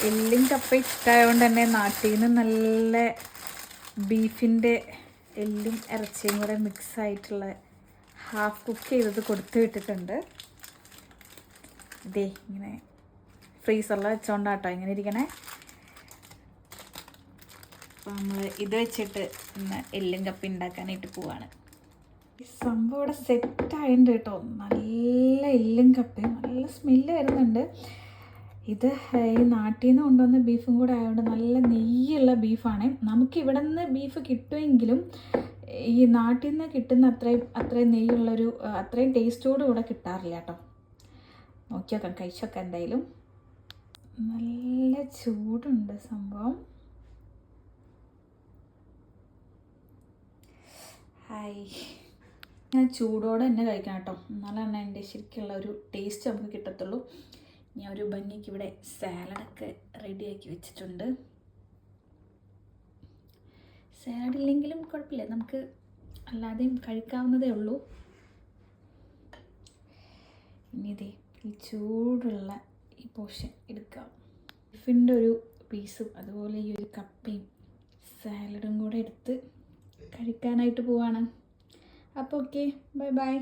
എല്ലും കപ്പ ഇഷ്ടമായതുകൊണ്ട് തന്നെ നാട്ടിൽ നിന്ന് നല്ല ബീഫിൻ്റെ എല്ലും ഇറച്ചിയും കൂടെ മിക്സ് ആയിട്ടുള്ള ഹാഫ് കുക്ക് ചെയ്തത് കൊടുത്തു വിട്ടിട്ടുണ്ട്. ഇതേ ഇങ്ങനെ ഫ്രീസറിൽ വെച്ചോണ്ടാട്ടോ ഇങ്ങനെ ഇരിക്കണേ. അപ്പോൾ നമ്മൾ ഇത് വെച്ചിട്ട് ഇന്ന് എല്ലും കപ്പ ഉണ്ടാക്കാനായിട്ട് പോവാണ്. ഈ സംഭവം ഇവിടെ സെറ്റായിട്ടുണ്ട് കേട്ടോ. നല്ല എല്ലും കപ്പയും നല്ല സ്മെല്ല് വരുന്നുണ്ട്. ഇത് ഈ നാട്ടിൽ നിന്ന് കൊണ്ടുവന്ന ബീഫും കൂടെ ആയതുകൊണ്ട് നല്ല നെയ്യുള്ള ബീഫാണ്. നമുക്ക് ഇവിടെ നിന്ന് ബീഫ് കിട്ടുമെങ്കിലും ഈ നാട്ടിൽ നിന്ന് കിട്ടുന്ന അത്രയും നെയ്യുള്ളൊരു അത്രയും ടേസ്റ്റോട് കൂടെ കിട്ടാറില്ല കേട്ടോ. നോക്കി നോക്കാം, കഴിച്ചൊക്കെ എന്തായാലും. നല്ല ചൂടുണ്ട് സംഭവം. ഹായ്, ഞാൻ ചൂടോടെ തന്നെ കഴിക്കണം കേട്ടോ. എന്നാലാണ് അതിൻ്റെ ശരിക്കുള്ള ഒരു ടേസ്റ്റ് നമുക്ക് കിട്ടത്തുള്ളൂ. ഞാൻ ഒരു ഭംഗിക്ക് ഇവിടെ സാലഡൊക്കെ റെഡിയാക്കി വെച്ചിട്ടുണ്ട്. സാലഡ് ഇല്ലെങ്കിലും കുഴപ്പമില്ല, നമുക്ക് അല്ലാതെയും കഴിക്കാവുന്നതേ ഉള്ളൂ. ഇനി ഇതേ ഈ ചൂടുള്ള ഈ പോർഷൻ എടുക്കാം. ബീഫിൻ്റെ ഒരു പീസും അതുപോലെ ഈ ഒരു കപ്പയും സാലഡും കൂടെ എടുത്ത് കഴിക്കാനായിട്ട് പോവാണ്. അപ്പോൾ ഓക്കെ, ബൈ ബൈ.